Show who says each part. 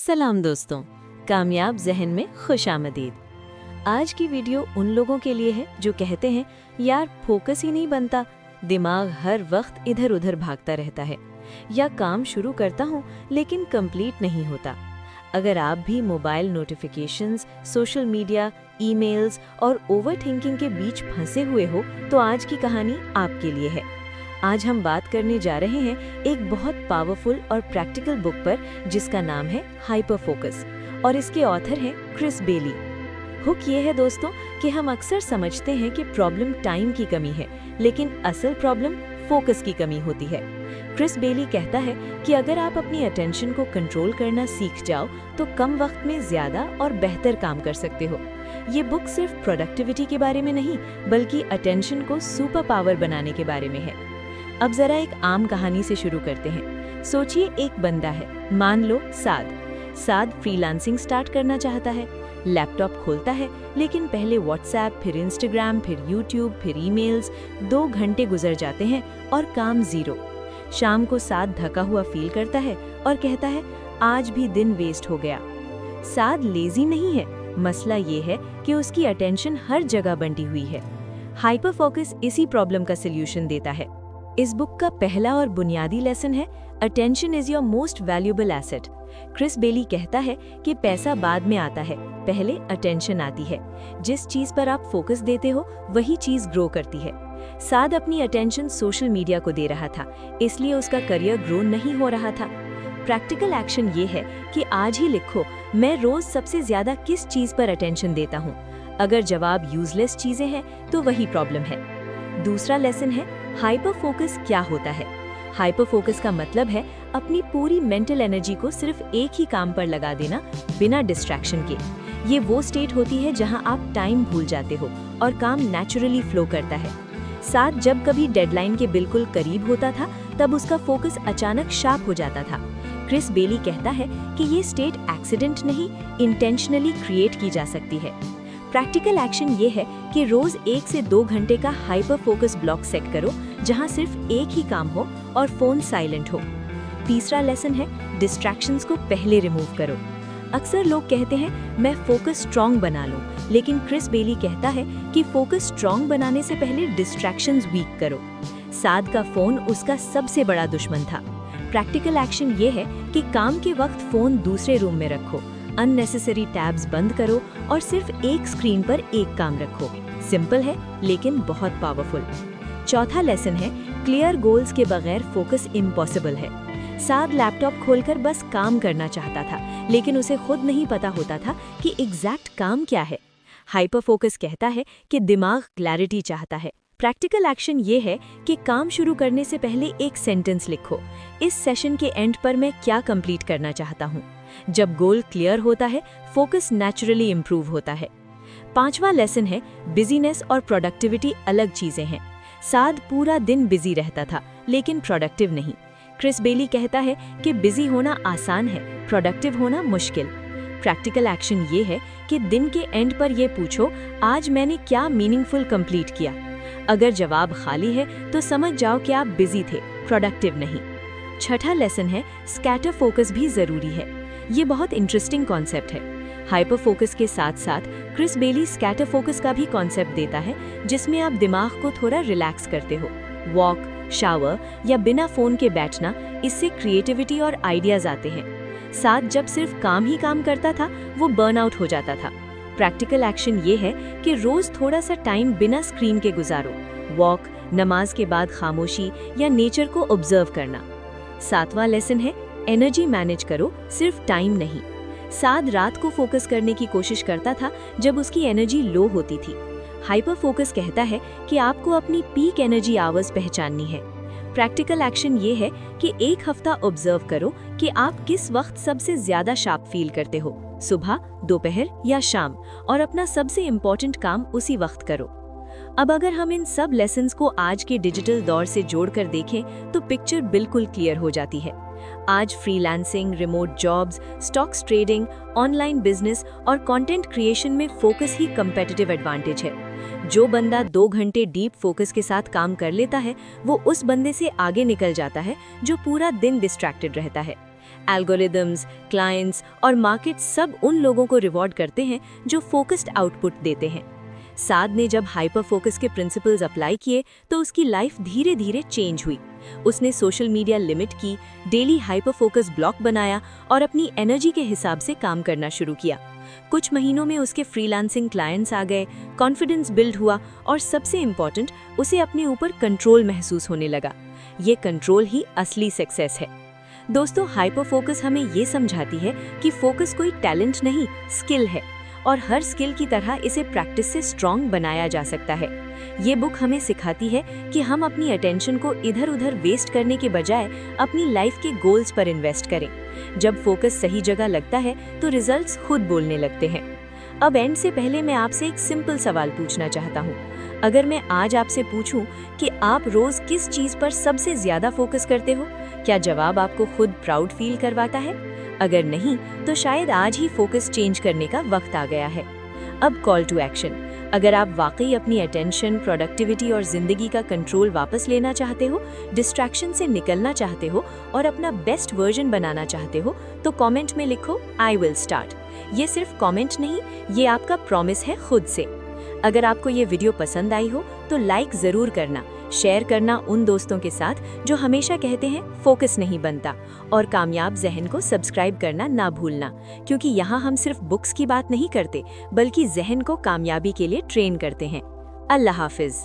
Speaker 1: सलाम दोस्तों, कामयाब जहन में खुशामदीद। आज की वीडियो उन लोगों के लिए है जो कहते हैं यार फोकस ही नहीं बनता, दिमाग हर वक्त इधर उधर भागता रहता है, या काम शुरू करता हूँ लेकिन कंप्लीट नहीं होता। अगर आप भी mobile notifications, social media, emails और ओवरथिंकिंग के बीच फंसे हुए हो तो आज की कहानी आपके लिए है। आज हम बात करने जा रहे हैं एक बहुत पावरफुल और प्रैक्टिकल बुक पर जिसका नाम है हाइपर फोकस, और इसके ऑथर हैं क्रिस बेली। हुक ये है दोस्तों कि हम अक्सर समझते हैं कि प्रॉब्लम टाइम की कमी है, लेकिन असल प्रॉब्लम फोकस की कमी होती है। क्रिस बेली कहता है कि अगर आप अपनी अटेंशन को कंट्रोल करना सीख जाओ तो कम वक्त में ज्यादा और बेहतर काम कर सकते हो। ये बुक सिर्फ प्रोडक्टिविटी के बारे में नहीं, बल्कि अटेंशन को सुपर पावर बनाने के बारे में है। अब जरा एक आम कहानी से शुरू करते हैं। सोचिए एक बंदा है, मान लो साद फ्रीलांसिंग स्टार्ट करना चाहता है। लैपटॉप खोलता है, लेकिन पहले व्हाट्सएप, फिर इंस्टाग्राम, फिर यूट्यूब, फिर ईमेल्स। 2 घंटे गुजर जाते हैं और काम जीरो। शाम को साद थका हुआ फील करता है और कहता है आज भी दिन वेस्ट हो गया। साद लेजी नहीं है, मसला ये है कि उसकी अटेंशन हर जगह बंटी हुई है। हाइपर फोकस इसी प्रॉब्लम का सल्यूशन देता है। इस बुक का पहला और बुनियादी लेसन है attention is your most valuable asset. Chris Bailey कहता है कि पैसा बाद में आता है, पहले अटेंशन आती है। जिस चीज पर आप फोकस देते हो वही चीज ग्रो करती है। साद अपनी अटेंशन सोशल मीडिया को दे रहा था, इसलिए उसका करियर ग्रो नहीं हो रहा था। प्रैक्टिकल एक्शन ये है कि आज ही लिखो मैं रोज सबसे ज्यादा किस चीज पर अटेंशन देता हूँ। अगर जवाब यूजलेस चीजें हैं तो वही प्रॉब्लम है। दूसरा लेसन है हाइपर फोकस क्या होता है। हाइपर फोकस का मतलब है अपनी पूरी मेंटल एनर्जी को सिर्फ एक ही काम पर लगा देना बिना डिस्ट्रैक्शन के। ये वो स्टेट होती है जहां आप टाइम भूल जाते हो और काम नेचुरली फ्लो करता है। साथ जब कभी डेडलाइन के बिल्कुल करीब होता था तब उसका फोकस अचानक शार्प हो जाता था। क्रिस बेली कहता है कि ये स्टेट एक्सीडेंट नहीं, इंटेंशनली क्रिएट की जा सकती है। प्रैक्टिकल एक्शन ये है कि रोज 1 से 2 घंटे का हाइपर फोकस ब्लॉक सेट करो जहां सिर्फ एक ही काम हो और फोन साइलेंट हो। तीसरा लेसन है डिस्ट्रैक्शंस को पहले रिमूव करो। अक्सर लोग कहते हैं मैं फोकस स्ट्रॉन्ग बना लूं, लेकिन क्रिस बेली कहता है कि फोकस स्ट्रॉन्ग बनाने से पहले डिस्ट्रैक्शंस वीक करो। साद का फोन उसका सबसे बड़ा दुश्मन था। प्रैक्टिकल एक्शन ये है कि काम के वक्त फोन दूसरे रूम में रखो, अननेसेसरी टैब्स बंद करो और सिर्फ एक स्क्रीन पर एक काम रखो। सिंपल है लेकिन बहुत पावरफुल। चौथा लेसन है क्लियर गोल्स के बगैर फोकस इम्पॉसिबल है। साद लैपटॉप खोलकर बस काम करना चाहता था, लेकिन उसे खुद नहीं पता होता था कि एग्जैक्ट काम क्या है। हाइपर फोकस कहता है कि दिमाग क्लैरिटी चाहता है। प्रैक्टिकल एक्शन ये है कि काम शुरू करने से पहले एक सेंटेंस लिखो, इस सेशन के एंड पर मैं क्या कंप्लीट करना चाहता हूँ। जब गोल क्लियर होता है फोकस नेचुरली इम्प्रूव होता है। पांचवा लेसन है बिजीनेस और प्रोडक्टिविटी अलग चीजें हैं। साद पूरा दिन बिजी रहता था लेकिन प्रोडक्टिव नहीं। क्रिस बेली कहता है कि बिजी होना आसान है, प्रोडक्टिव होना मुश्किल। प्रैक्टिकल एक्शन ये है कि दिन के एंड पर ये पूछो आज मैंने क्या मीनिंगफुल कंप्लीट किया। अगर जवाब खाली है तो समझ जाओ कि आप बिजी थे, प्रोडक्टिव नहीं। छठा लेसन है स्कैटर फोकस भी जरूरी है। ये बहुत इंटरेस्टिंग कॉन्सेप्ट है। हाइपर फोकस के साथ साथ क्रिस बेली स्कैटर फोकस का भी कॉन्सेप्ट देता है, जिसमें आप दिमाग को थोड़ा रिलैक्स करते हो। वॉक, शावर या बिना फोन के बैठना, इससे क्रिएटिविटी और आइडियाज आते हैं। साथ जब सिर्फ काम ही काम करता था वो बर्नआउट हो जाता था। प्रैक्टिकल एक्शन ये है कि रोज थोड़ा सा टाइम बिना स्क्रीन के गुजारो। वॉक, नमाज के बाद खामोशी या नेचर को ऑब्जर्व करना। सातवां लेसन है एनर्जी मैनेज करो, सिर्फ टाइम नहीं। साद रात को फोकस करने की कोशिश करता था जब उसकी एनर्जी लो होती थी। हाइपर फोकस कहता है कि आपको अपनी पीक एनर्जी आवर्स पहचाननी है। प्रैक्टिकल एक्शन ये है कि एक हफ्ता ऑब्जर्व करो कि आप किस वक्त सबसे ज्यादा शार्प फील करते हो, सुबह, दोपहर या शाम, और अपना सबसे इम्पोर्टेंट काम उसी वक्त करो। अब अगर हम इन सब लेसन्स को आज के डिजिटल दौर से जोड़कर देखें तो पिक्चर बिल्कुल क्लियर हो जाती है। आज freelancing, remote jobs, stocks trading, online business और कंटेंट क्रिएशन में फोकस ही कंपेटिटिव एडवांटेज है। जो बंदा 2 घंटे डीप फोकस के साथ काम कर लेता है वो उस बंदे से आगे निकल जाता है जो पूरा दिन डिस्ट्रैक्टेड रहता है। एल्गोरिदम्स, क्लाइंट्स और मार्केट सब उन लोगों को रिवॉर्ड करते हैं जो फोकस्ड आउटपुट देते हैं। साद ने जब हाइपर फोकस के प्रिंसिपल्स अप्लाई किए तो उसकी लाइफ धीरे धीरे चेंज हुई। उसने सोशल मीडिया लिमिट की, डेली हाइपर फोकस ब्लॉक बनाया और अपनी एनर्जी के हिसाब से काम करना शुरू किया। कुछ महीनों में उसके फ्रीलांसिंग क्लाइंट्स आ गए, कॉन्फिडेंस बिल्ड हुआ और सबसे इम्पोर्टेंट, उसे अपने ऊपर कंट्रोल महसूस होने लगा। ये कंट्रोल ही असली सक्सेस है। दोस्तों, हाइपर फोकस हमें ये समझाती है कि फोकस कोई टैलेंट नहीं, स्किल है और हर स्किल की तरह इसे प्रैक्टिस से स्ट्रॉन्ग बनाया जा सकता है। ये बुक हमें सिखाती है कि हम अपनी अटेंशन को इधर उधर वेस्ट करने के बजाय अपनी लाइफ के गोल्स पर इन्वेस्ट करें। जब फोकस सही जगह लगता है तो रिजल्ट्स खुद बोलने लगते हैं। अब एंड से पहले मैं आपसे एक सिंपल सवाल पूछना चाहता हूँ। अगर मैं आज आपसे पूछूं कि आप रोज किस चीज पर सबसे ज्यादा फोकस करते हो, क्या जवाब आपको खुद प्राउड फील करवाता है? अगर नहीं, तो शायद आज ही फोकस चेंज करने का वक्त आ गया है। अब कॉल टू एक्शन। अगर आप वाकई अपनी अटेंशन, प्रोडक्टिविटी और जिंदगी का कंट्रोल वापस लेना चाहते हो, डिस्ट्रैक्शन से निकलना चाहते हो और अपना बेस्ट वर्जन बनाना चाहते हो, तो कमेंट में लिखो आई विल स्टार्ट। ये सिर्फ कमेंट नहीं, ये आपका प्रॉमिस है खुद से। अगर आपको ये वीडियो पसंद आई हो तो लाइक जरूर करना, शेयर करना उन दोस्तों के साथ जो हमेशा कहते हैं फोकस नहीं बनता, और कामयाब ज़हन को सब्सक्राइब करना ना भूलना, क्योंकि यहाँ हम सिर्फ बुक्स की बात नहीं करते बल्कि ज़हन को कामयाबी के लिए ट्रेन करते हैं। अल्लाह हाफिज।